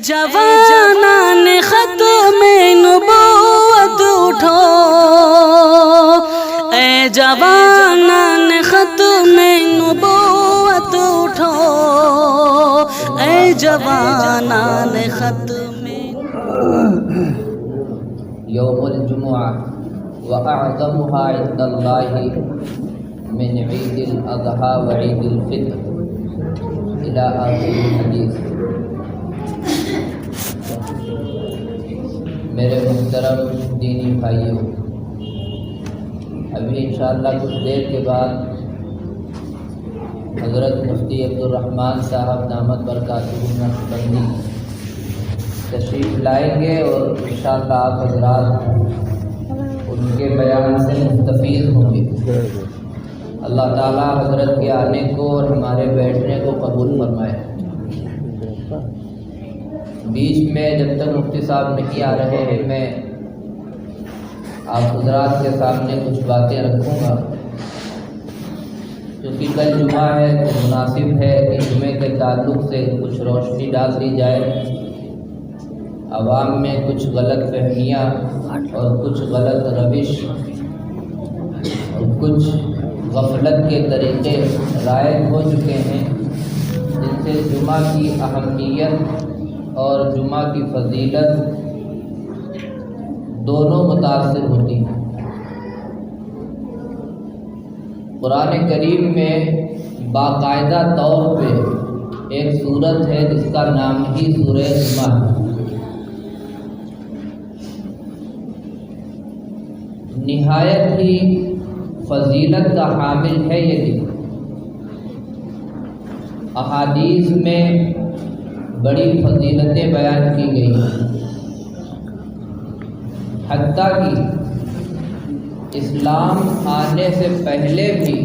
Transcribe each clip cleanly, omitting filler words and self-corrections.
جوانان ختم نبوت اٹھو، اے جوانان ختم نبوت اٹھو، اے جوانان ختم یوم الجمعہ وأعظمها عند اللہ من عید الاضحیٰ وعید الفطر الى آخر الحدیث۔ میرے محترم دینی بھائیوں، ابھی انشاءاللہ کچھ دیر کے بعد حضرت مفتی عبدالرحمن صاحب دامت برکاتہ نقشبندی تشریف لائیں گے اور انشاءاللہ آپ حضرات ان کے بیان سے مستفید ہوں گے۔ اللہ تعالیٰ حضرت کے آنے کو اور ہمارے بیٹھنے کو قبول فرمائے۔ بیچ میں جب تک مفتی صاحب نہیں آ رہے ہیں میں آپ حضرات کے سامنے کچھ باتیں رکھوں گا، کیونکہ کل جمعہ ہے تو مناسب ہے کہ جمعے کے تعلق سے کچھ روشنی ڈال دی جائے، عوام میں کچھ غلط فہمیاں اور کچھ غلط روش اور کچھ غفلت کے طریقے رائج ہو چکے ہیں، جن سے جمعہ کی اہمیت اور جمعہ کی فضیلت دونوں متاثر ہوتی ہیں۔ قرآن کریم میں باقاعدہ طور پہ ایک سورت ہے جس کا نام ہی سورہ جمعہ ہے۔ نہایت ہی فضیلت کا حامل ہے یہ دن۔ احادیث میں بڑی فضیلتیں بیان کی گئی ہیں، حتیٰ کہ اسلام آنے سے پہلے بھی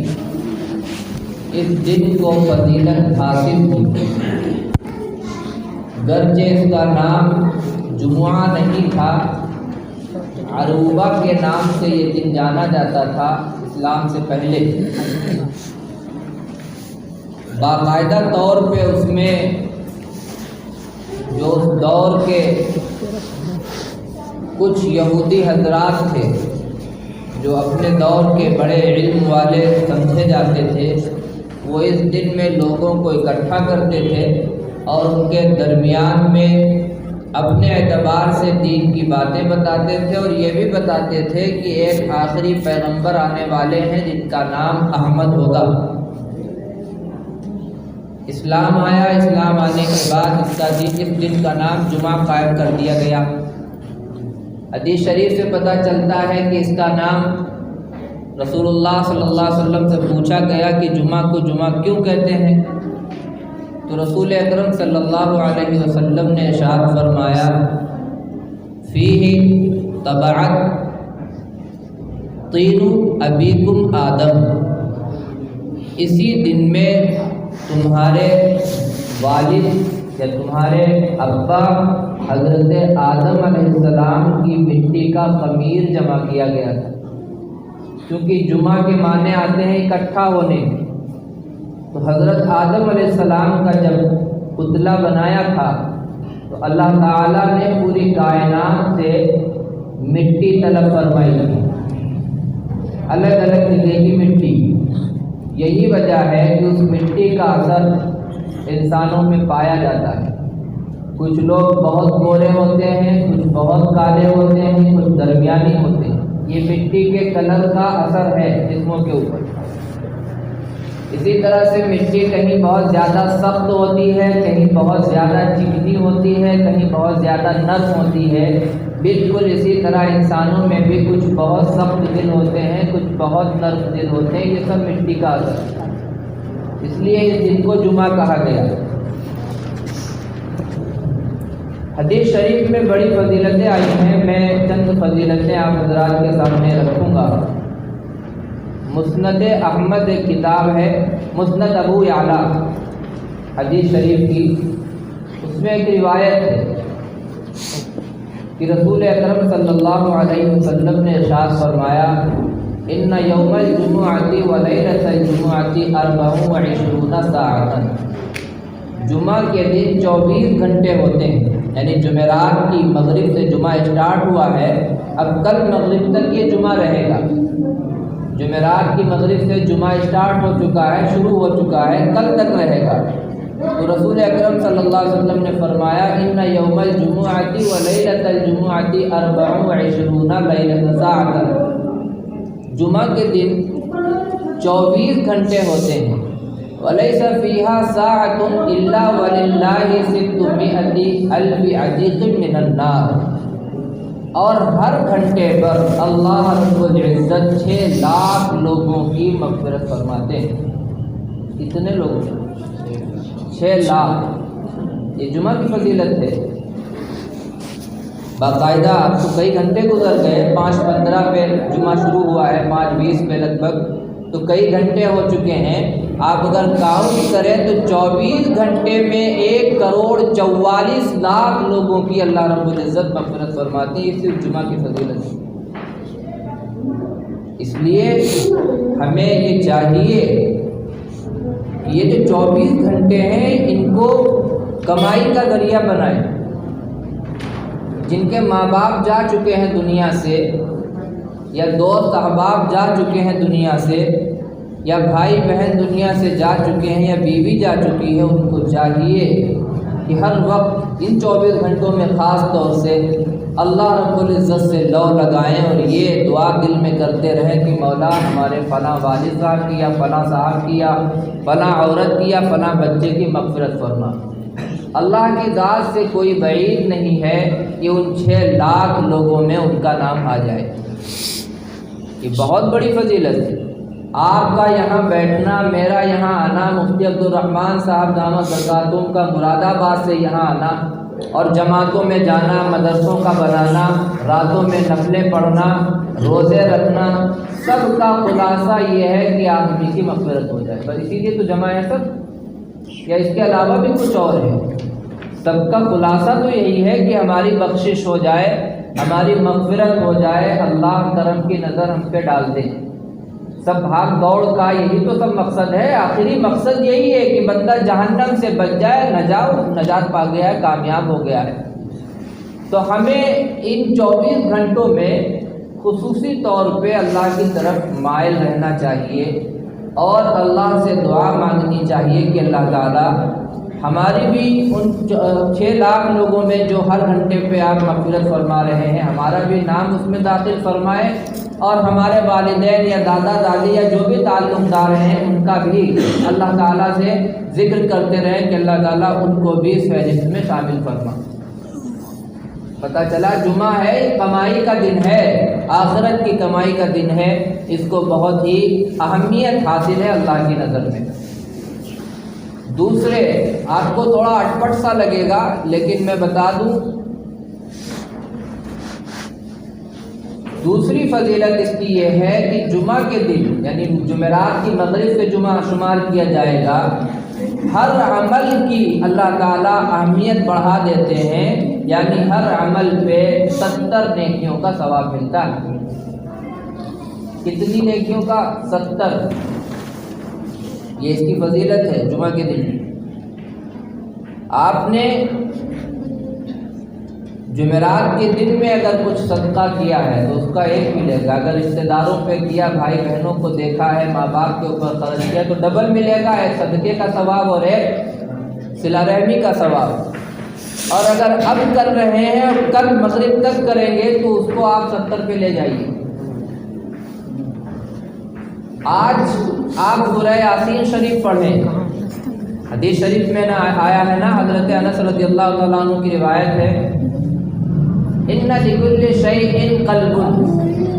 اس دن کو فضیلت حاصل تھی، گرچہ اس کا نام جمعہ نہیں تھا، عروبہ کے نام سے یہ دن جانا جاتا تھا اسلام سے پہلے۔ باقاعدہ طور پہ اس میں جو اس دور کے کچھ یہودی حضرات تھے جو اپنے دور کے بڑے علم والے سمجھے جاتے تھے، وہ اس دن میں لوگوں کو اکٹھا کرتے تھے اور ان کے درمیان میں اپنے اعتبار سے دین کی باتیں بتاتے تھے، اور یہ بھی بتاتے تھے کہ ایک آخری پیغمبر آنے والے ہیں جن کا نام احمد ہوگا۔ اسلام آیا، اسلام آنے کے بعد اس دن کا نام جمعہ قائم کر دیا گیا۔ حدیث شریف سے پتہ چلتا ہے کہ اس کا نام رسول اللہ صلی اللہ علیہ وسلم سے پوچھا گیا کہ جمعہ کو جمعہ کیوں کہتے ہیں، تو رسول اکرم صلی اللہ علیہ وسلم نے ارشاد فرمایا فیہ طبعت طین ابیکم آدم، اسی دن میں تمہارے والد یا تمہارے ابا حضرت آدم علیہ السلام کی مٹی کا خمیر جمع کیا گیا تھا، کیونکہ جمعہ کے معنی آتے ہیں اکٹھا ہونے۔ تو حضرت آدم علیہ السلام کا جب پتلا بنایا تھا تو اللہ تعالیٰ نے پوری کائنات سے مٹی طلب فرمائی تھی، الگ الگ جگہ کی مٹی۔ یہی وجہ ہے کہ اس مٹی کا اثر انسانوں میں پایا جاتا ہے۔ کچھ لوگ بہت گورے ہوتے ہیں، کچھ بہت کالے ہوتے ہیں، کچھ درمیانی ہوتے ہیں۔ یہ مٹی کے کلر کا اثر ہے جسموں کے اوپر۔ اسی طرح سے مٹی کہیں بہت زیادہ سخت ہوتی ہے، کہیں بہت زیادہ چکنی ہوتی ہے، کہیں بہت زیادہ نرم ہوتی ہے۔ بالکل اسی طرح انسانوں میں بھی کچھ بہت سخت دل ہوتے ہیں، کچھ بہت نرم دل ہوتے ہیں، یہ سب مٹی کا اثر ہے۔ اس لیے اس دن کو جمعہ کہا گیا۔ حدیث شریف میں بڑی فضیلتیں آئی ہیں، میں چند فضیلتیں آپ حضرات کے سامنے رکھوں گا۔ مسند احمد ایک کتاب ہے، مسند ابو یعلا حدیث شریف کی، اس میں ایک روایت ہے کہ رسول اکرم صلی اللہ علیہ وسلم نے ارشاد فرمایا ان یوم الجمعۃ و لیلۃ الجمعۃ 24 ساعۃ، جمعہ کے دن 24 گھنٹے ہوتے ہیں یعنی جمعرات کی مغرب سے جمعہ اسٹارٹ ہوا ہے، اب کل مغرب تک یہ جمعہ رہے گا۔ جمعرات کی مغرب سے جمعہ اسٹارٹ ہو چکا ہے، شروع ہو چکا ہے، کل تک رہے گا۔ تو رسول اکرم صلی اللہ علیہ وسلم نے فرمایا ان یوم الجمعۃ و لیلۃ الجمعۃ 24 لیلۃ ساعۃ، جمعہ کے دن 24 گھنٹے ہوتے ہیں، ولیس فیہا ساعۃ الا وللہ 600 الف عتیق من النار، اور ہر گھنٹے پر اللہ رب العزت 6 لاکھ لوگوں کی مغفرت فرماتے ہیں۔ کتنے لوگ؟ 6 لاکھ۔ یہ جمعہ کی فضیلت ہے۔ باقاعدہ اب تو کئی گھنٹے گزر گئے، 5:15 پہ جمعہ شروع ہوا ہے، 5:20 پہ لگ بھگ، تو کئی گھنٹے ہو چکے ہیں۔ آپ اگر کاؤنٹ کریں تو 24 گھنٹے میں 1,44,00,000 لوگوں کی اللہ رب العزت مغفرت فرماتی ہے۔ یہ صرف جمعہ کی فضیلت ہے۔ اس لیے ہمیں یہ چاہیے کہ یہ جو 24 گھنٹے ہیں ان کو کمائی کا ذریعہ بنائیں۔ جن کے ماں باپ جا چکے ہیں دنیا سے، یا دوست احباب جا چکے ہیں دنیا سے، یا بھائی بہن دنیا سے جا چکے ہیں، یا بیوی جا چکی ہے، ان کو چاہیے کہ ہر وقت ان 24 گھنٹوں میں خاص طور سے اللہ رب العزت سے لو لگائیں اور یہ دعا دل میں کرتے رہیں کہ مولا ہمارے فلاں والد صاحب کی، یا فلاں صاحب کی، یا فلاں عورت کی، یا فلاں بچے کی مغفرت فرما۔ اللہ کی ذات سے کوئی بعید نہیں ہے کہ ان 6 لاکھ لوگوں میں ان کا نام آ جائے۔ یہ بہت بڑی فضیلت ہے۔ آپ کا یہاں بیٹھنا، میرا یہاں آنا، مفتی عبدالرحمن صاحب دامت برکاتہم کا مراد آباد سے یہاں آنا، اور جماعتوں میں جانا، مدرسوں کا بنانا، راتوں میں نفلیں پڑھنا، روزے رکھنا، سب کا خلاصہ یہ ہے کہ آدمی کی مغفرت ہو جائے۔ بس اسی لیے تو جمع ہے سب، یا اس کے علاوہ بھی کچھ اور ہے؟ سب کا خلاصہ تو یہی ہے کہ ہماری بخشش ہو جائے، ہماری مغفرت ہو جائے، اللہ کرم کی نظر ہم پہ ڈال دے۔ سب بھاگ دوڑ کا یہی تو سب مقصد ہے۔ آخری مقصد یہی ہے کہ بندہ جہنم سے بچ جائے، نجات پا گیا ہے، کامیاب ہو گیا ہے۔ تو ہمیں ان 24 گھنٹوں میں خصوصی طور پہ اللہ کی طرف مائل رہنا چاہیے، اور اللہ سے دعا مانگنی چاہیے کہ اللہ تعالیٰ ہماری بھی ان 6 لاکھ لوگوں میں جو ہر گھنٹے پہ آپ مغفرت فرما رہے ہیں، ہمارا بھی نام اس میں داخل فرمائے، اور ہمارے والدین یا دادا دادی یا جو بھی تعلق دار ہیں ان کا بھی اللہ تعالیٰ سے ذکر کرتے رہیں کہ اللہ تعالیٰ ان کو بھی اس فہرست میں شامل فرما۔ پتہ چلا جمعہ ہے، کمائی کا دن ہے، آخرت کی کمائی کا دن ہے، اس کو بہت ہی اہمیت حاصل ہے اللہ کی نظر میں۔ دوسرے، آپ کو تھوڑا اٹپٹ سا لگے گا لیکن میں بتا دوں، دوسری فضیلت اس کی یہ ہے کہ جمعہ کے دن یعنی جمعرات کی مغرب سے جمعہ شمار کیا جائے گا، ہر عمل کی اللہ تعالیٰ اہمیت بڑھا دیتے ہیں، یعنی ہر عمل پہ 70 نیکیوں کا ثواب ملتا ہے۔ کتنی نیکیوں کا؟ 70۔ یہ اس کی فضیلت ہے جمعہ کے دن۔ آپ نے جمعرات کے دن میں اگر کچھ صدقہ کیا ہے تو اس کا 1 ملے گا، اگر رشتہ داروں پہ کیا، بھائی بہنوں کو دیکھا ہے، ماں باپ کے اوپر خرچ کیا تو ڈبل ملے گا، 1 صدقے کا ثواب اور 1 صلہ رحمی کا ثواب۔ اور اگر اب کر رہے ہیں اور کل مغرب تک کریں گے تو اس کو آپ 70 پہ لے جائیے۔ آج آپ سورہ یاسین شریف پڑھیں، حدیث شریف میں آیا ہے نا، حضرت انس رضی اللہ تعالیٰ عنہ کی روایت ہے، ان لکل شیء قلب،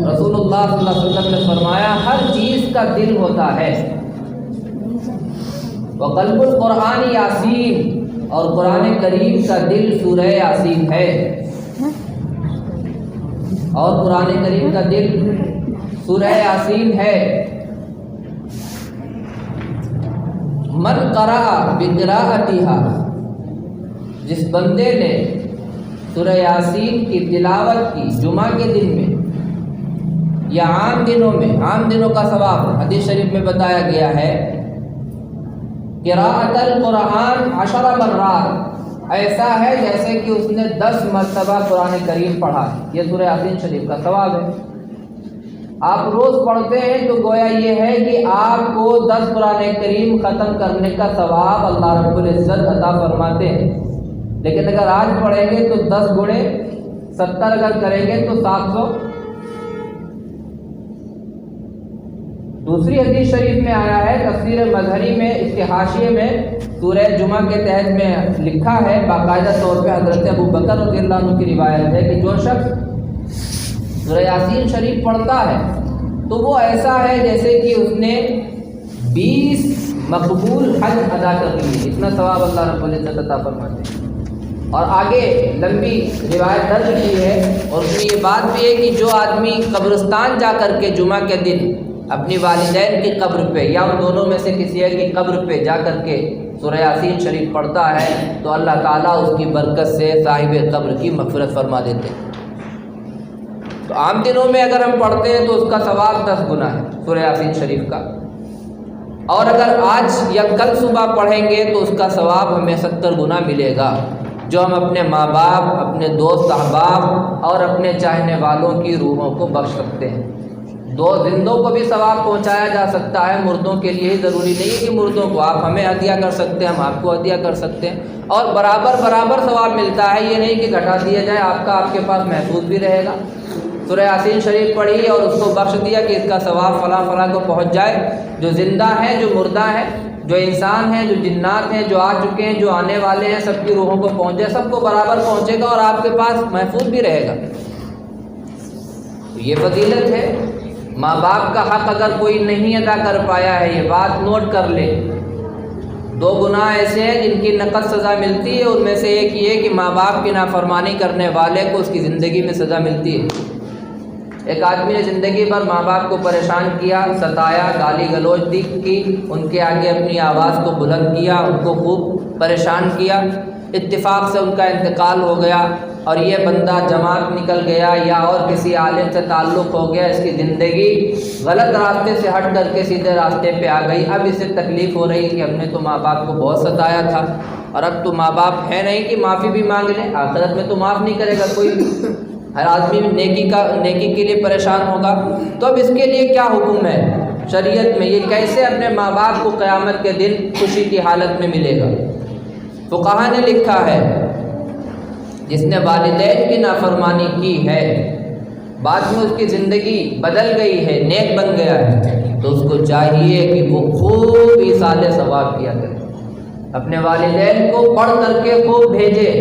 رسول اللہ صلی اللہ علیہ وسلم نے فرمایا ہر چیز کا دل ہوتا ہے، وقلب القرآن یاسین، اور قرآن کریم کا دل سورہ یاسین ہے، اور قرآن کریم کا دل سورہ یاسین ہے۔ من قرأ بقراءتها، جس بندے نے سورہ یاسین کی تلاوت کی جمعہ کے دن میں یا عام دنوں میں، عام دنوں کا ثواب حدیث شریف میں بتایا گیا ہے، قراءۃ القرآن 10 مرات، ایسا ہے جیسے کہ اس نے 10 مرتبہ قرآن کریم پڑھا. یہ سورہ یاسین شریف کا ثواب ہے. آپ روز پڑھتے ہیں تو گویا یہ ہے کہ آپ کو 10 قرآن کریم ختم کرنے کا ثواب اللہ رب العزت عطا فرماتے ہیں. لیکن اگر آج پڑھیں گے تو 10 گڑے 70 اگر کریں گے تو 700. دوسری حدیث شریف میں آیا ہے تفسیر مظہری میں، اس کے حاشیے میں سورہ جمعہ کے تحت میں لکھا ہے باقاعدہ طور پہ، حضرت ابو بکر رضی اللہ عنہ کی روایت ہے کہ جو شخص سورہ یاسین شریف پڑھتا ہے تو وہ ایسا ہے جیسے کہ اس نے 20 مقبول حج ادا کر لی. اتنا ثواب اللہ رب العزت عطا فرماتے ہیں. اور آگے لمبی روایت درج کی ہے، اور اس میں یہ بات بھی ہے کہ جو آدمی قبرستان جا کر کے جمعہ کے دن اپنی والدین کی قبر پہ یا ان دونوں میں سے کسی ایک کی قبر پہ جا کر کے سورہ یاسین شریف پڑھتا ہے تو اللہ تعالیٰ اس کی برکت سے صاحب قبر کی مغفرت فرما دیتے ہیں. تو عام دنوں میں اگر ہم پڑھتے ہیں تو اس کا ثواب 10 گنا ہے سورہ یاسین شریف کا، اور اگر آج یا کل صبح پڑھیں گے تو اس کا ثواب ہمیں 70 گنا ملے گا، جو ہم اپنے ماں باپ، اپنے دوست احباب اور اپنے چاہنے والوں کی روحوں کو بخش سکتے ہیں. زندوں کو بھی ثواب پہنچایا جا سکتا ہے، مردوں کے لیے ہی ضروری نہیں ہے کہ مردوں کو آپ ہمیں عطیہ کر سکتے ہیں، ہم آپ کو عطیہ کر سکتے ہیں، اور برابر ثواب ملتا ہے. یہ نہیں کہ گھٹا دیا جائے، آپ کے پاس محفوظ بھی رہے گا. سورہ یاسین شریف پڑھی اور اس کو بخش دیا کہ اس کا ثواب فلاں کو پہنچ جائے. جو زندہ ہیں، جو مردہ ہیں، جو انسان ہیں، جو جنات ہیں، جو آ چکے ہیں، جو آنے والے ہیں، سب کی روحوں کو پہنچ جائے، سب کو برابر پہنچے گا اور آپ کے پاس محفوظ بھی رہے گا. یہ فضیلت ہے. ماں باپ کا حق اگر کوئی نہیں ادا کر پایا ہے، یہ بات نوٹ کر لے. 2 گناہ ایسے ہیں جن کی نقد سزا ملتی ہے، ان میں سے ایک یہ کہ ماں باپ کی نافرمانی کرنے والے کو اس کی زندگی میں سزا ملتی ہے. ایک آدمی نے زندگی بھر ماں باپ کو پریشان کیا، ستایا، گالی گلوچ کی، ان کے آگے اپنی آواز کو بلند کیا، ان کو خوب پریشان کیا. اتفاق سے ان کا انتقال ہو گیا اور یہ بندہ جماعت نکل گیا یا اور کسی عالم سے تعلق ہو گیا، اس کی زندگی غلط راستے سے ہٹ کر کے سیدھے راستے پہ آ گئی. اب اسے تکلیف ہو رہی کہ ہم نے تو ماں باپ کو بہت ستایا تھا، اور اب تو ماں باپ ہے نہیں کہ معافی بھی مانگ لیں. آخرت میں تو معاف نہیں کرے گا کوئی بھی، ہر آدمی نیکی کے لیے پریشان ہوگا. تو اب اس کے لیے کیا حکم ہے شریعت میں؟ یہ کیسے اپنے ماں باپ کو قیامت کے دن خوشی کی حالت میں ملے گا؟ فقہا نے لکھا ہے جس نے والدین کی نافرمانی کی ہے، بعد میں اس کی زندگی بدل گئی ہے، نیک بن گیا ہے، تو اس کو چاہیے کہ وہ خوب ایصال ثواب کیا کرے. اپنے والدین کو پڑھ کر کے خوب بھیجے،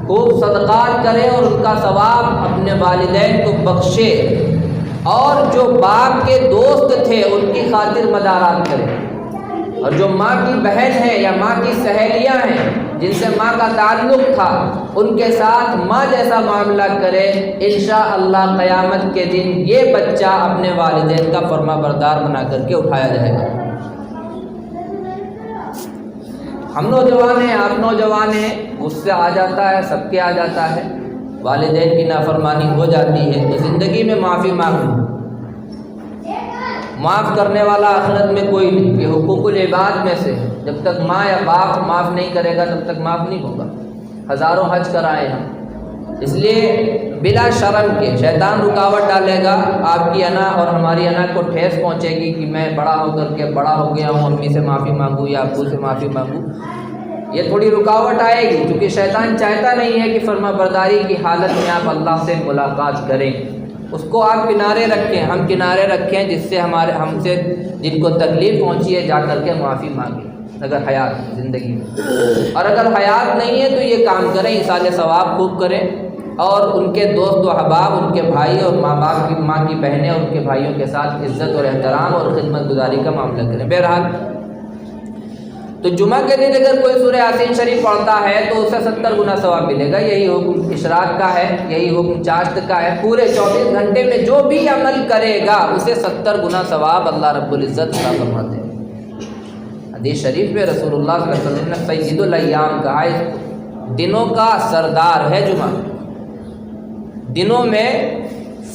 خوب صدقات کرے اور ان کا ثواب اپنے والدین کو بخشے، اور جو باپ کے دوست تھے ان کی خاطر مدارات کرے، اور جو ماں کی بہن ہے یا ماں کی سہیلیاں ہیں جن سے ماں کا تعلق تھا ان کے ساتھ ماں جیسا معاملہ کرے. انشاءاللہ قیامت کے دن یہ بچہ اپنے والدین کا فرما بردار بنا کر کے اٹھایا جائے گا. ہم نوجوان ہیں، آپ نوجوان ہیں، غصہ آ جاتا ہے، سب کے آ جاتا ہے، والدین کی نافرمانی ہو جاتی ہے، تو زندگی میں معافی مانگو. معاف کرنے والا آخرت میں کوئی نہیں. یہ حقوق العباد میں سے جب تک ماں یا باپ معاف نہیں کرے گا تب تک معاف نہیں ہوگا. ہزاروں حج کرائے ہیں، اس لیے بلا شرم کے شیطان رکاوٹ ڈالے گا. آپ کی انا اور ہماری انا کو ٹھیس پہنچے گی کہ میں بڑا ہو کر کے بڑا ہو گیا ہوں، امی سے معافی مانگوں یا ابو سے معافی مانگوں. یہ تھوڑی رکاوٹ آئے گی کیونکہ شیطان چاہتا نہیں ہے کہ فرما برداری کی حالت میں آپ اللہ سے ملاقات کریں. اس کو آپ کنارے رکھیں، ہم کنارے رکھیں، جس سے ہم سے جن کو تکلیف پہنچی ہے جا کر کے معافی مانگیں اگر حیات زندگی میں. اور اگر حیات نہیں ہے تو یہ کام کریں، ایصال ثواب خوب کریں، اور ان کے دوست و احباب، ان کے بھائی اور ماں کی بہنیں اور ان کے بھائیوں کے ساتھ عزت اور احترام اور خدمت گزاری کا معاملہ کریں. بہرحال تو جمعہ کے دن اگر کوئی سورہ یاسین شریف پڑھتا ہے تو اسے 70 گنا ثواب ملے گا. یہی حکم اشراق کا ہے، یہی حکم چاشت کا ہے. پورے 24 گھنٹے میں جو بھی عمل کرے گا اسے 70 گنا ثواب اللہ رب العزت عطا فرماتے ہیں. حدیث شریف میں رسول اللہ صلی اللہ علیہ وسلم نے سید الایام کہا ہے، دنوں کا سردار ہے جمعہ. دنوں میں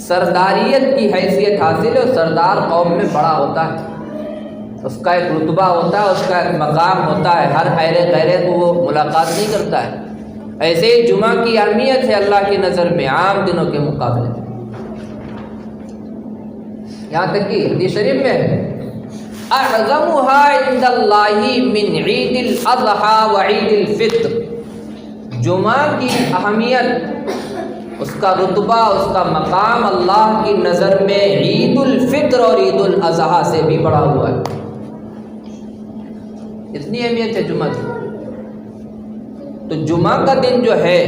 سرداریت کی حیثیت حاصل ہے، اور سردار قوم میں بڑا ہوتا ہے، اس کا ایک رتبہ ہوتا ہے، اس کا ایک مقام ہوتا ہے. ہر خیر غیرے کو وہ ملاقات نہیں کرتا ہے. ایسے ہی جمعہ کی اہمیت ہے اللہ کی نظر میں عام دنوں کے مقابلے میں، یہاں تک کہ حدیث شریف میں اعظمها عند اللہ من عید الاضحی و عید الفطر، جمعہ کی اہمیت، اس کا رتبہ، اس کا مقام اللہ کی نظر میں عید الفطر اور عید الاضحیٰ سے بھی بڑا ہوا ہے، اتنی اہمیت ہے جمعہ کی۔ تو جمعہ کا دن جو ہے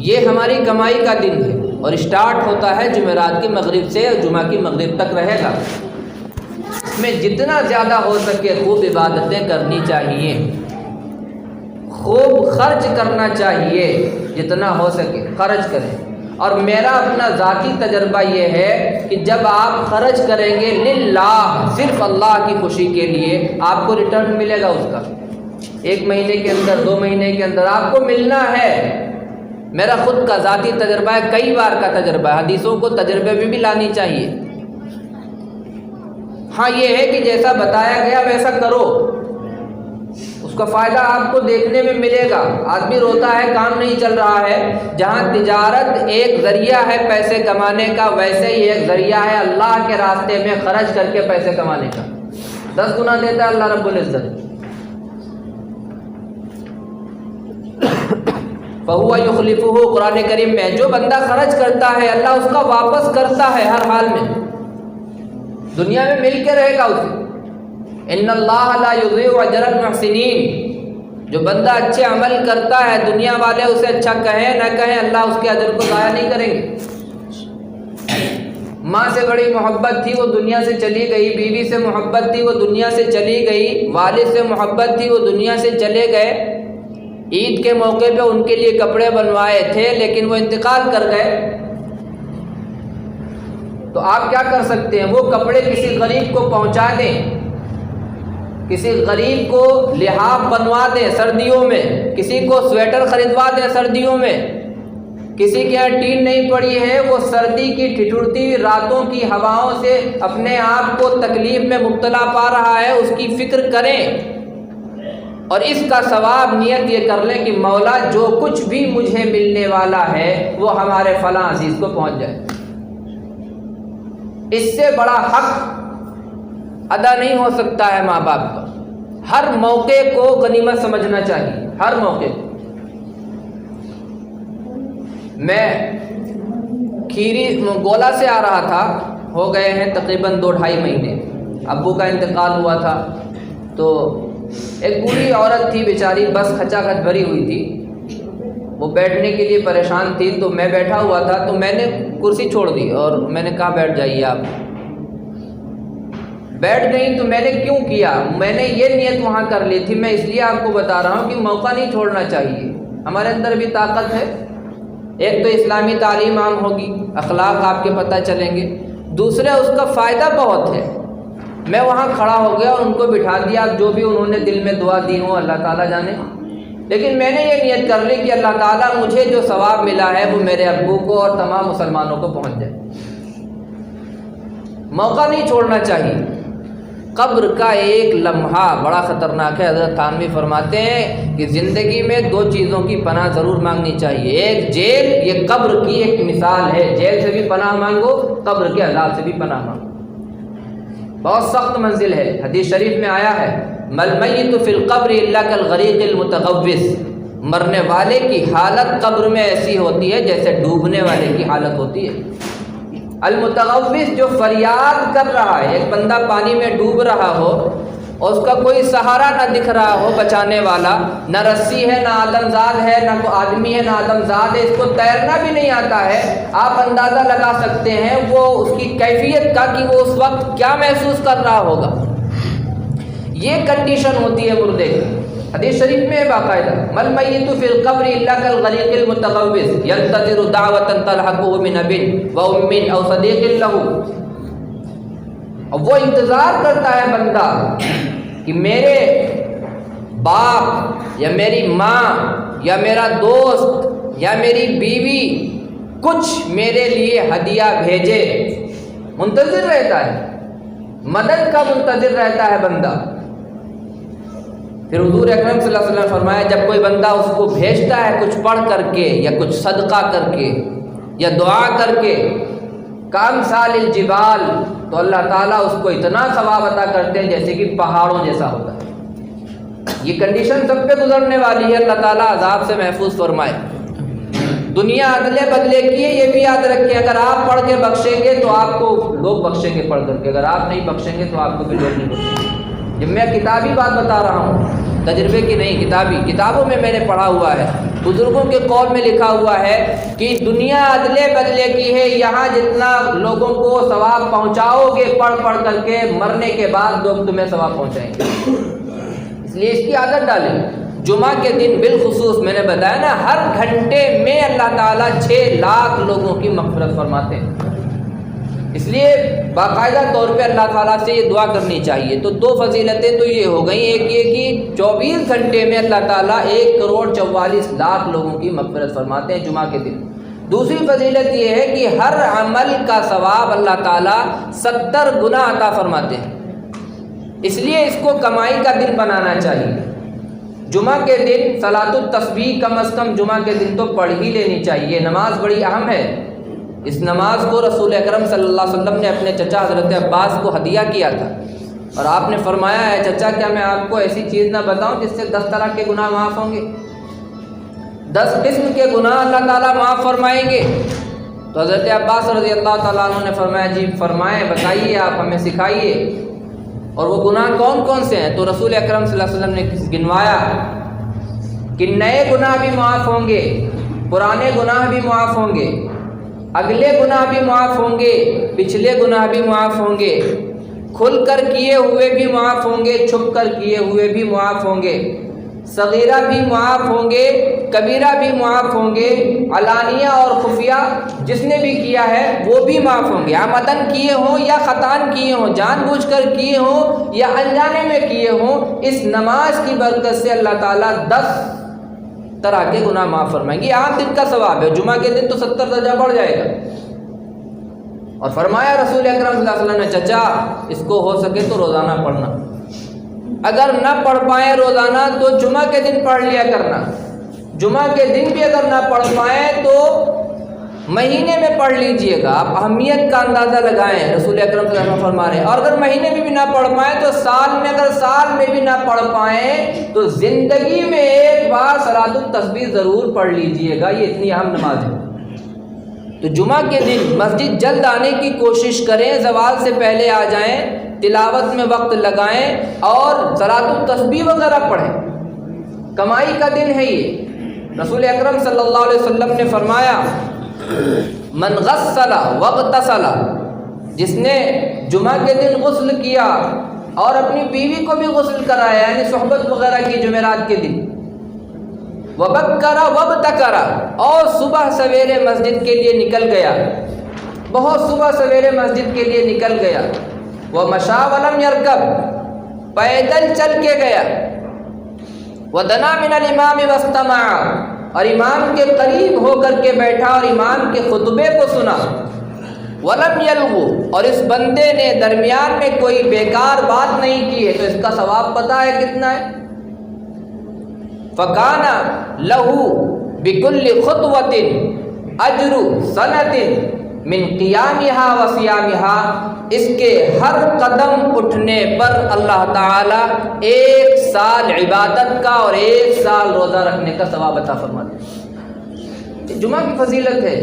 یہ ہماری کمائی کا دن ہے، اور اسٹارٹ ہوتا ہے جمعرات کی مغرب سے اور جمعہ کی مغرب تک رہے گا۔ اس میں جتنا زیادہ ہو سکے خوب عبادتیں کرنی چاہیے، خوب خرچ کرنا چاہیے، جتنا ہو سکے خرچ کریں۔ اور میرا اپنا ذاتی تجربہ یہ ہے کہ جب آپ خرچ کریں گے للہ، صرف اللہ کی خوشی کے لیے، آپ کو ریٹرن ملے گا اس کا، 1 مہینے کے اندر، 2 مہینے کے اندر آپ کو ملنا ہے۔ میرا خود کا ذاتی تجربہ ہے، کئی بار کا تجربہ ہے، حدیثوں کو تجربے میں بھی لانی چاہیے۔ ہاں یہ ہے کہ جیسا بتایا گیا ویسا کرو، اس کا فائدہ آپ کو دیکھنے میں ملے گا۔ آدمی روتا ہے کام نہیں چل رہا ہے، جہاں تجارت ایک ذریعہ ہے پیسے کمانے کا، ویسے ہی ایک ذریعہ ہے اللہ کے راستے میں خرچ کر کے پیسے کمانے کا، 10 گنا دیتا ہے اللہ رب العزت۔ فَهُوَ يُخْلِفُهُ، قرآن کریم میں جو بندہ خرچ کرتا ہے اللہ اس کا واپس کرتا ہے ہر حال میں، دنیا میں مل کے رہے گا اسے۔ ان اللہ لا یضیع اجر المحسنین، جو بندہ اچھے عمل کرتا ہے دنیا والے اسے اچھا کہیں نہ کہیں اللہ اس کے اجر کو ضائع نہیں کریں گے۔ ماں سے بڑی محبت تھی وہ دنیا سے چلی گئی، بیوی سے محبت تھی وہ دنیا سے چلی گئی، والد سے محبت تھی وہ دنیا سے چلے گئے، عید کے موقع پہ ان کے لیے کپڑے بنوائے تھے لیکن وہ انتقال کر گئے، تو آپ کیا کر سکتے ہیں؟ وہ کپڑے کسی غریب کو پہنچا دیں، کسی غریب کو لحاف بنوا دیں سردیوں میں، کسی کو سویٹر خریدوا دیں سردیوں میں، کسی کے یہاں ٹین نہیں پڑی ہے، وہ سردی کی ٹھٹھرتی راتوں کی ہواؤں سے اپنے آپ کو تکلیف میں مبتلا پا رہا ہے، اس کی فکر کریں، اور اس کا ثواب نیت یہ کر لیں کہ مولا جو کچھ بھی مجھے ملنے والا ہے وہ ہمارے فلاں عزیز کو پہنچ جائے۔ اس سے بڑا حق ادا نہیں ہو سکتا ہے ماں باپ کا۔ ہر موقع کو غنیمت سمجھنا چاہیے، ہر موقع کو۔ میں کھیری گولا سے آ رہا تھا، ہو گئے ہیں تقریباً 2-2.5 مہینے، ابو کا انتقال ہوا تھا، تو ایک بوڑھی عورت تھی بیچاری، بس کھچا کھچ بھری ہوئی تھی، وہ بیٹھنے کے لیے پریشان تھی، تو میں بیٹھا ہوا تھا تو میں نے کرسی چھوڑ دی اور میں نے کہا بیٹھ جائیے آپ۔ بیٹھ گئی تو میں نے کیوں کیا؟ میں نے یہ نیت وہاں کر لی تھی، میں اس لیے آپ کو بتا رہا ہوں کہ موقع نہیں چھوڑنا چاہیے، ہمارے اندر بھی طاقت ہے۔ ایک تو اسلامی تعلیم عام ہوگی، اخلاق آپ کے پتہ چلیں گے، دوسرے اس کا فائدہ بہت ہے۔ میں وہاں کھڑا ہو گیا اور ان کو بٹھا دیا، جو بھی انہوں نے دل میں دعا دی ہو اللہ تعالیٰ جانے، لیکن میں نے یہ نیت کر لی کہ اللہ تعالیٰ مجھے جو ثواب ملا ہے وہ میرے ابو کو اور تمام مسلمانوں کو پہنچ جائے۔ موقع نہیں چھوڑنا چاہیے۔ قبر کا ایک لمحہ بڑا خطرناک ہے۔ حضرت تھانوی فرماتے ہیں کہ زندگی میں 2 چیزوں کی پناہ ضرور مانگنی چاہیے، ایک جیل، یہ قبر کی ایک مثال ہے، جیل سے بھی پناہ مانگو، قبر کے عذاب سے بھی پناہ مانگو، بہت سخت منزل ہے۔ حدیث شریف میں آیا ہے مل میت فی القبر الا کالغریق المتغوث، مرنے والے کی حالت قبر میں ایسی ہوتی ہے جیسے ڈوبنے والے کی حالت ہوتی ہے۔ المتغوث جو فریاد کر رہا ہے، ایک بندہ پانی میں ڈوب رہا ہو اور اس کا کوئی سہارا نہ دکھ رہا ہو بچانے والا، نہ رسی ہے، نہ آدمزاد ہے، نہ کوئی آدمی ہے، نہ آدمزاد ہے، اس کو تیرنا بھی نہیں آتا ہے، آپ اندازہ لگا سکتے ہیں وہ اس کی کیفیت کا کہ وہ اس وقت کیا محسوس کر رہا ہوگا۔ یہ کنڈیشن ہوتی ہے مردے کی۔ حدیث شریف میں باقاعدہ مل میت فی القبر الا کالغریق المتغوث ينتظر دعوة تلحقه من اب و ام او صدیق له، وہ انتظار کرتا ہے بندہ کہ میرے باپ یا میری ماں یا میرا دوست یا میری بیوی کچھ میرے لیے ہدیہ بھیجے، منتظر رہتا ہے، مدد کا منتظر رہتا ہے بندہ۔ پھر حضور اکرم صلی اللہ علیہ وسلم نے فرمایا جب کوئی بندہ اس کو بھیجتا ہے کچھ پڑھ کر کے یا کچھ صدقہ کر کے یا دعا کر کے کامثال الجبال، تو اللہ تعالیٰ اس کو اتنا ثواب عطا کرتے ہیں جیسے کہ پہاڑوں جیسا ہوتا ہے۔ یہ کنڈیشن سب پہ گزرنے والی ہے، اللہ تعالیٰ عذاب سے محفوظ فرمائے۔ دنیا ادلے بدلے کی ہے، یہ بھی یاد رکھیں، اگر آپ پڑھ کے بخشیں گے تو آپ کو لوگ بخشیں گے پڑھ کر کے، اگر آپ نہیں بخشیں گے تو آپ کو بھی لوگ نہیں بخشیں گے۔ جب میں کتابی بات بتا رہا ہوں، تجربے کی نہیں، کتابوں میں نے پڑھا ہوا ہے، بزرگوں کے قول میں لکھا ہوا ہے کہ دنیا ادلے بدلے کی ہے، یہاں جتنا لوگوں کو ثواب پہنچاؤ گے پڑھ پڑھ کر کے، مرنے کے بعد لوگ تمہیں ثواب پہنچائیں گے۔ اس لیے اس کی عادت ڈالیں۔ جمعہ کے دن بالخصوص میں نے بتایا نا، ہر گھنٹے میں اللہ تعالیٰ 6 لاکھ لوگوں کی مغفرت فرماتے ہیں، اس لیے باقاعدہ طور پہ اللہ تعالیٰ سے یہ دعا کرنی چاہیے۔ تو 2 فضیلتیں تو یہ ہو گئیں، ایک یہ کہ 24 گھنٹے میں اللہ تعالیٰ 1,44,00,000 لوگوں کی مغفرت فرماتے ہیں جمعہ کے دن۔ دوسری فضیلت یہ ہے کہ ہر عمل کا ثواب اللہ تعالیٰ 70 گنا عطا فرماتے ہیں، اس لیے اس کو کمائی کا دن بنانا چاہیے۔ جمعہ کے دن صلاۃ التسبیح کم از کم جمعہ کے دن تو پڑھ ہی لینی چاہیے، نماز بڑی اہم ہے۔ اس نماز کو رسول اکرم صلی اللہ علیہ وسلم نے اپنے چچا حضرت عباس کو ہدیہ کیا تھا، اور آپ نے فرمایا ہے چچا کیا میں آپ کو ایسی چیز نہ بتاؤں جس سے 10 طرح کے گناہ معاف ہوں گے، 10 قسم کے گناہ اللہ تعالیٰ معاف فرمائیں گے۔ تو حضرت عباس رضی اللہ تعالیٰ عنہ نے فرمایا جی فرمائیں، بتائیے، آپ ہمیں سکھائیے، اور وہ گناہ کون کون سے ہیں؟ تو رسول اکرم صلی اللہ علیہ وسلم نے گنوایا کہ نئے گناہ بھی معاف ہوں گے، پرانے گناہ بھی معاف ہوں گے، اگلے گناہ بھی معاف ہوں گے، پچھلے گناہ بھی معاف ہوں گے، کھل کر کیے ہوئے بھی معاف ہوں گے، چھپ کر کیے ہوئے بھی معاف ہوں گے، صغیرہ بھی معاف ہوں گے، کبیرہ بھی معاف ہوں گے، علانیہ اور خفیہ جس نے بھی کیا ہے وہ بھی معاف ہوں گے، عمدن کیے ہوں یا خطان کیے ہوں، جان بوجھ کر کیے ہوں یا انجانے میں کیے ہوں۔ اس نماز کی برکت سے اللہ تعالیٰ 10 طرح کے گناہ معاف فرمائیں گے۔ عام دن کا ثواب ہے، جمعہ کے دن تو 70 درجہ بڑھ جائے گا۔ اور فرمایا رسول اکرم صلی اللہ علیہ وسلم نے چچا اس کو ہو سکے تو روزانہ پڑھنا، اگر نہ پڑھ پائیں روزانہ تو جمعہ کے دن پڑھ لیا کرنا، جمعہ کے دن بھی اگر نہ پڑھ پائیں تو مہینے میں پڑھ لیجئے گا۔ آپ اہمیت کا اندازہ لگائیں، رسول اکرم صلی اللہ علیہ وسلم فرما رہے ہیں، اور اگر مہینے میں بھی نہ پڑھ پائیں تو سال میں، اگر سال میں بھی نہ پڑھ پائیں تو زندگی میں ایک بار صلاۃ التسبیح ضرور پڑھ لیجئے گا، یہ اتنی اہم نماز ہے۔ تو جمعہ کے دن مسجد جلد آنے کی کوشش کریں، زوال سے پہلے آ جائیں، تلاوت میں وقت لگائیں اور صلاۃ التسبیح وغیرہ پڑھیں، کمائی کا دن ہے یہ۔ رسول اکرم صلی اللہ علیہ وسلم نے فرمایا من غسل واغتسل، جس نے جمعہ کے دن غسل کیا اور اپنی بیوی کو بھی غسل کرایا، یعنی صحبت وغیرہ کی جمعرات کے دن، وبکر وابتکر، اور صبح سویرے مسجد کے لیے نکل گیا، بہت صبح سویرے مسجد کے لیے نکل گیا، ومشى ولم يركب، پیدل چل کے گیا، ودنا من الامام واستمع، اور امام کے قریب ہو کر کے بیٹھا اور امام کے خطبے کو سنا، ولم یلغو، اور اس بندے نے درمیان میں کوئی بیکار بات نہیں کی ہے، تو اس کا ثواب پتہ ہے کتنا ہے؟ فکان لہ بکل خطوۃ اجر سنۃ من قیامہا و صیامہا، اس کے ہر قدم اٹھنے پر اللہ تعالی 1 سال عبادت کا اور 1 سال روزہ رکھنے کا ثواب عطا فرماتے ہیں۔ جمعہ کی فضیلت ہے۔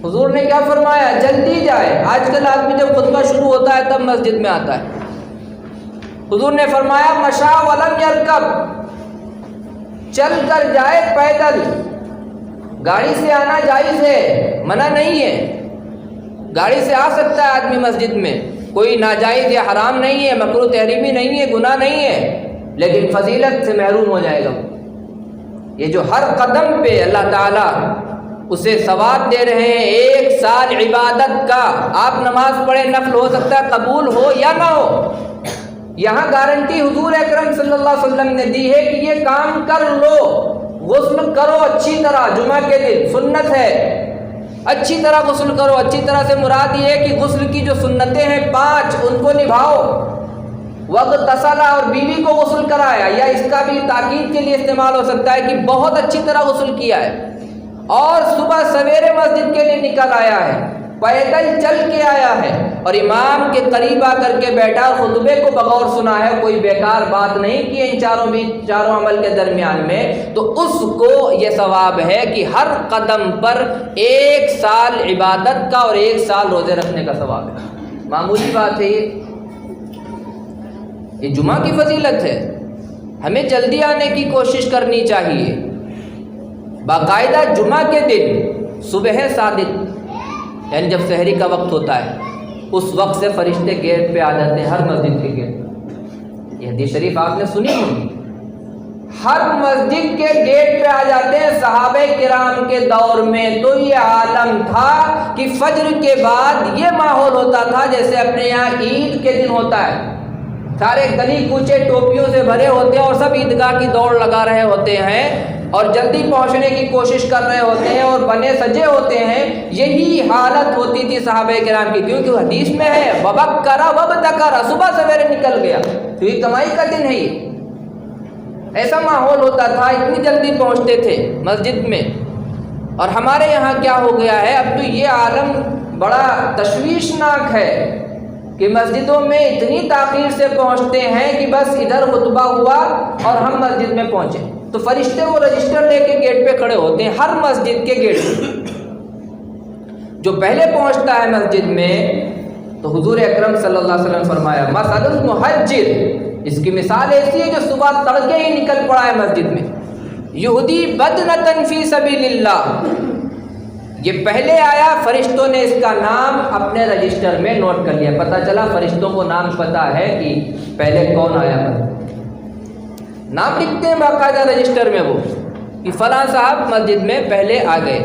حضور نے کیا فرمایا؟ جلدی جائے۔ آج کل آدمی جب خطبہ شروع ہوتا ہے تب مسجد میں آتا ہے۔ حضور نے فرمایا مشى ولم يركب، چل کر جائے پیدل، گاڑی سے آنا جائز ہے، منع نہیں ہے، گاڑی سے آ سکتا ہے آدمی مسجد میں، کوئی ناجائز یا حرام نہیں ہے، مکروہ تحریمی نہیں ہے، گناہ نہیں ہے، لیکن فضیلت سے محروم ہو جائے گا۔ یہ جو ہر قدم پہ اللہ تعالیٰ اسے ثواب دے رہے ہیں 1 سال عبادت کا۔ آپ نماز پڑھیں، نفل ہو سکتا ہے قبول ہو یا نہ ہو، یہاں گارنٹی حضور اکرم صلی اللہ علیہ وسلم نے دی ہے کہ یہ کام کر لو، غسل کرو اچھی طرح، جمعہ کے دن سنت ہے، اچھی طرح غسل کرو۔ اچھی طرح سے مراد یہ ہے کہ غسل کی جو سنتیں ہیں 5 ان کو نبھاؤ، وغتسلا اور بیوی کو غسل کرایا، یا اس کا بھی تاکید کے لیے استعمال ہو سکتا ہے کہ بہت اچھی طرح غسل کیا ہے، اور صبح سویرے مسجد کے لیے نکل آیا ہے، پیدل چل کے آیا ہے، اور امام کے قریب آ کر کے بیٹھا، خطبے کو بغور سنا ہے، کوئی بیکار بات نہیں کی ان چاروں عمل کے درمیان میں، تو اس کو یہ ثواب ہے کہ ہر قدم پر 1 سال عبادت کا اور 1 سال روزے رکھنے کا ثواب ہے۔ معمولی بات ہے یہ جمعہ کی فضیلت ہے، ہمیں جلدی آنے کی کوشش کرنی چاہیے۔ باقاعدہ جمعہ کے دن صبح صادق، یعنی جب سحری کا وقت ہوتا ہے، اس وقت سے فرشتے گیٹ پہ آ جاتے ہیں، ہر مسجد کے گیٹ پہ۔ یہ حدیث شریف آپ نے سنی ہوگی، ہر مسجد کے گیٹ پہ آ جاتے ہیں۔ صحابہ کرام کے دور میں تو یہ عالم تھا کہ فجر کے بعد یہ ماحول ہوتا تھا جیسے اپنے یہاں عید کے دن ہوتا ہے، سارے گلی کوچے ٹوپیوں سے بھرے ہوتے ہیں اور سب عیدگاہ کی دوڑ لگا رہے ہوتے ہیں اور جلدی پہنچنے کی کوشش کر رہے ہوتے ہیں اور بنے سجے ہوتے ہیں۔ یہی حالت ہوتی تھی صحابہ کرام کی، کیونکہ حدیث میں ہے وبکرا وبتکرا، صبح سویرے نکل گیا، کیونکہ کمائی کا دن ہے یہ۔ ایسا ماحول ہوتا تھا، اتنی جلدی پہنچتے تھے مسجد میں۔ اور ہمارے یہاں کیا ہو گیا ہے، اب تو یہ عالم بڑا تشویشناک ہے کہ مسجدوں میں اتنی تاخیر سے پہنچتے ہیں کہ بس ادھر خطبہ ہوا اور ہم مسجد میں پہنچے تو فرشتے وہ رجسٹر لے کے گیٹ پہ کھڑے ہوتے ہیں، ہر مسجد کے گیٹ پہ۔ جو پہلے پہنچتا ہے مسجد میں تو حضور اکرم صلی اللہ علیہ وسلم فرمایا مثل المحجر، اس کی مثال ایسی ہے جو صبح تڑکے ہی نکل پڑا ہے مسجد میں، یہودی بدنۃ فی سبیل اللہ، یہ پہلے آیا، فرشتوں نے اس کا نام اپنے رجسٹر میں نوٹ کر لیا، پتہ چلا فرشتوں کو نام پتہ ہے کہ پہلے کون آیا، نام لکھتے ہیں باقاعدہ رجسٹر میں وہ کہ فلاں صاحب مسجد میں پہلے آ گئے۔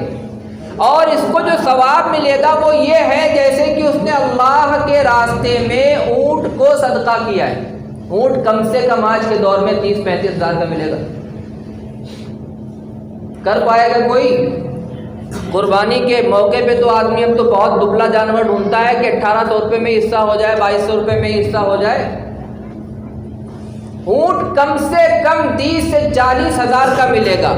اور اس کو جو ثواب ملے گا وہ یہ ہے جیسے کہ اس نے اللہ کے راستے میں اونٹ کو صدقہ کیا ہے۔ اونٹ کم سے کم آج کے دور میں 30-35 ہزار کا ملے گا، کر پائے گا کوئی؟ قربانی کے موقع پہ تو آدمی اب تو بہت دبلا جانور ڈھونڈتا ہے کہ 1800 روپے میں حصہ ہو جائے، 2200 روپے میں حصہ ہو جائے۔ اونٹ کم سے کم 30 سے 40 ہزار کا ملے گا۔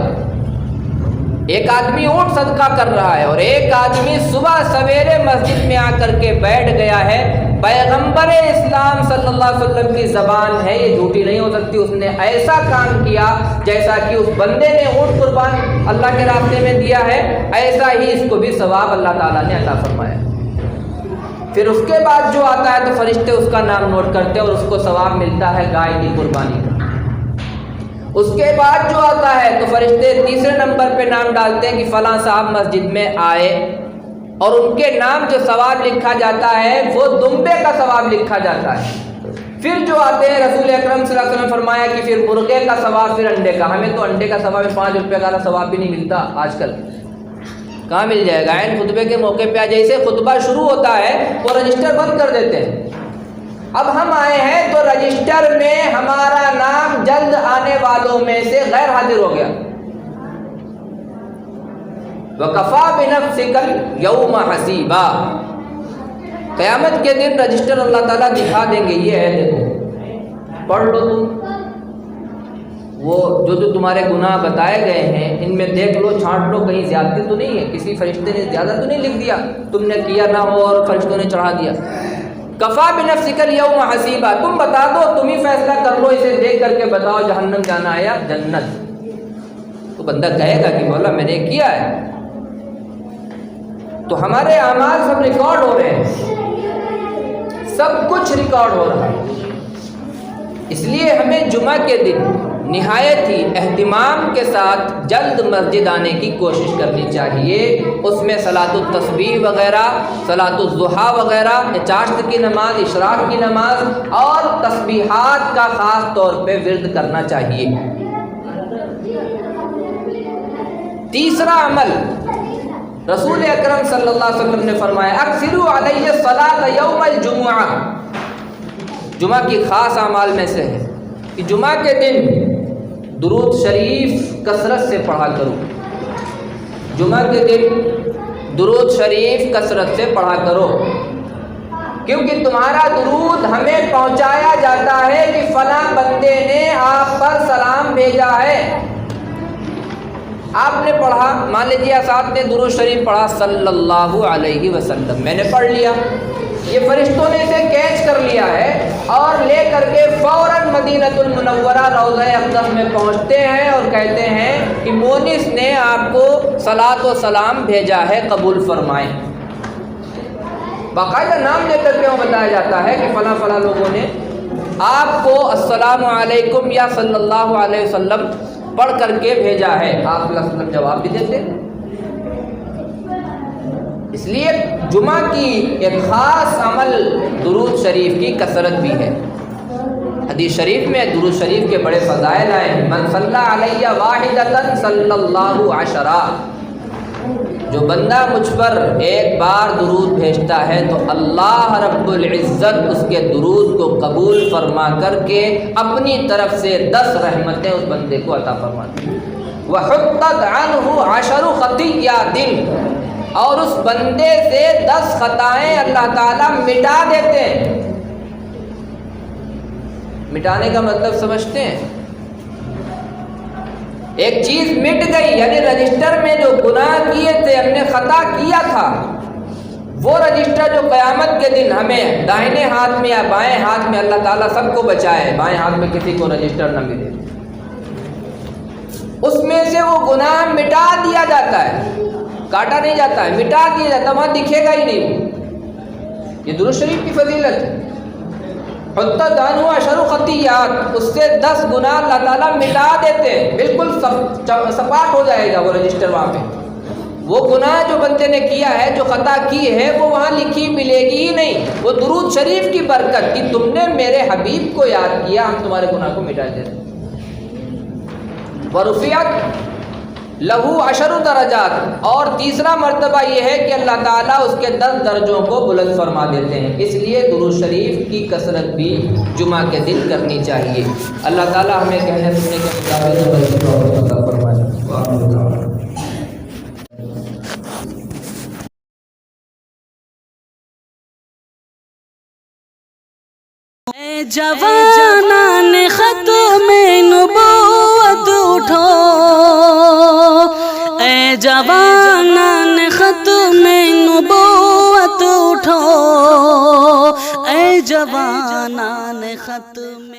ایک آدمی اونٹ صدقہ کر رہا ہے اور ایک آدمی صبح سویرے مسجد میں آ کر کے بیٹھ گیا ہے۔ پیغمبر اسلام صلی اللہ علیہ وسلم کی زبان ہے، یہ جھوٹی نہیں ہو سکتی، اس نے ایسا کام کیا جیسا کہ اس بندے نے اونٹ قربان اللہ کے راستے میں دیا ہے، ایسا ہی اس کو بھی ثواب اللہ تعالیٰ نے عطا فرمایا۔ پھر اس کے بعد جو آتا ہے تو فرشتے اس کا نام نوٹ کرتے ہیں اور اس کو ثواب ملتا ہے گائے کی قربانی کا۔ اس کے بعد جو آتا ہے تو فرشتے تیسرے نمبر پہ نام ڈالتے ہیں کہ فلاں صاحب مسجد میں آئے، اور ان کے نام جو ثواب لکھا جاتا ہے وہ دمبے کا ثواب لکھا جاتا ہے۔ پھر جو آتے ہیں رسول اکرم صلی اللہ علیہ وسلم فرمایا کہ پھر مرغے کا ثواب، پھر انڈے کا۔ ہمیں تو انڈے کا ثواب 5 روپے کا ثواب بھی نہیں ملتا آج کل، کہاں مل جائے گا؟ خطبے کے موقع پہ جیسے خطبہ شروع ہوتا ہے وہ رجسٹر بند کر دیتے ہیں۔ اب ہم آئے ہیں تو رجسٹر میں ہمارا نام جلد آنے والوں میں سے غیر حاضر ہو گیا۔ وَكَفَى بِنَفْسِكَ الْيَوْمَ حَسِيبًا، قیامت کے دن رجسٹر اللہ تعالیٰ دکھا دیں گے، یہ ہے دیکھو، پڑھ لو تم، وہ جو تمہارے گناہ بتائے گئے ہیں ان میں دیکھ لو، چھانٹ لو، کہیں زیادتی تو نہیں ہے، کسی فرشتے نے زیادہ تو نہیں لکھ دیا، تم نے کیا نہ ہو اور فرشتوں نے چڑھا دیا۔ کفا بنفسک اليوم حسیبا، تم بتا دو، تم ہی فیصلہ کر لو، اسے دیکھ کر کے بتاؤ جہنم جانا ہے یا جنت۔ تو بندہ کہے گا کہ مولا میں نے کیا ہے، تو ہمارے اعمال سب ریکارڈ ہو رہے ہیں، سب کچھ ریکارڈ ہو رہا ہے۔ اس لیے ہمیں جمعہ کے دن نہایت ہی اہتمام کے ساتھ جلد مسجد آنے کی کوشش کرنی چاہیے۔ اس میں صلاۃ التسبیح وغیرہ، صلاۃ الضحیٰ وغیرہ، چاشت کی نماز، اشراق کی نماز اور تسبیحات کا خاص طور پہ ورد کرنا چاہیے۔ تیسرا عمل رسول اکرم صلی اللہ علیہ وسلم نے فرمایا اکثروا علی الصلاۃ یوم الجمعہ، جمعہ کی خاص اعمال میں سے ہے کہ جمعہ کے دن درود شریف کثرت سے پڑھا کرو، جمعہ کے دن درود شریف کثرت سے پڑھا کرو۔ کیونکہ تمہارا درود ہمیں پہنچایا جاتا ہے کہ فلاں بندے نے آپ پر سلام بھیجا ہے۔ آپ نے پڑھا، مان لیجیے اساتذہ نے درود شریف پڑھا صلی اللہ علیہ وسلم، میں نے پڑھ لیا، یہ فرشتوں نے اسے کیچ کر لیا ہے اور لے کر کے فوراً مدینۃ المنورہ روضہ اقدس میں پہنچتے ہیں اور کہتے ہیں کہ مونس نے آپ کو صلاۃ و سلام بھیجا ہے، قبول فرمائیں۔ باقاعدہ نام لے کر کے وہ بتایا جاتا ہے کہ فلاں فلاں لوگوں نے آپ کو السلام علیکم یا صلی اللہ علیہ وسلم پڑھ کر کے بھیجا ہے۔ آپ صلی اللہ علیہ وسلم جواب بھی دیتے۔ اس لیے جمعہ کی ایک خاص عمل درود شریف کی کثرت بھی ہے۔ حدیث شریف میں درود شریف کے بڑے فضائل ہیں۔ من صلی علیہ واحدۃ صلی اللہ عشرہ، جو بندہ مجھ پر ایک بار درود بھیجتا ہے تو اللہ رب العزت اس کے درود کو قبول فرما کر کے اپنی طرف سے 10 رحمتیں اس بندے کو عطا فرماتی ہیں۔ وَحُطَّتْ عَنْهُ 10 خطیئات، اور اس بندے سے 10 خطائیں اللہ تعالیٰ مٹا دیتے ہیں۔ مٹانے کا مطلب سمجھتے ہیں؟ ایک چیز مٹ گئی، یعنی رجسٹر میں جو گناہ کیے تھے، ہم نے خطا کیا تھا، وہ رجسٹر جو قیامت کے دن ہمیں دائیں ہاتھ میں یا بائیں ہاتھ میں، اللہ تعالیٰ سب کو بچائے بائیں ہاتھ میں کسی کو رجسٹر نہ ملے، اس میں سے وہ گناہ مٹا دیا جاتا ہے، کاٹا نہیں جاتا ہے، مٹا دیا جاتا ہے، وہاں دکھے گا ہی نہیں۔ یہ درود شریف کی فضیلت ہے۔ حُطَّتْ عَنْهُ 10 خطیئات، اس سے 10 گناہ اللہ تعالیٰ مٹا دیتے ہیں، بالکل سپاٹ ہو جائے گا وہ رجسٹر وہاں پہ۔ وہ گناہ جو بندے نے کیا ہے، جو خطا کی ہے، وہ وہاں لکھی ملے گی ہی نہیں۔ وہ درود شریف کی برکت کہ تم نے میرے حبیب کو یاد کیا، ہم تمہارے گناہ کو مٹا دیتے ہیں۔ وَرُفِعَتْ لہو 10 درجات، اور تیسرا مرتبہ یہ ہے کہ اللہ تعالیٰ اس کے 10 درجوں کو بلند فرما دیتے ہیں۔ اس لیے درود شریف کی کثرت بھی جمعہ کے دن کرنی چاہیے۔ اللہ تعالیٰ ہمیں کہنے سننے کے مطابق عطا فرمائے۔ اے جوانان ختم نبوت اٹھو، اے جوانان ختم نبوت اٹھو، اے جوانان ختم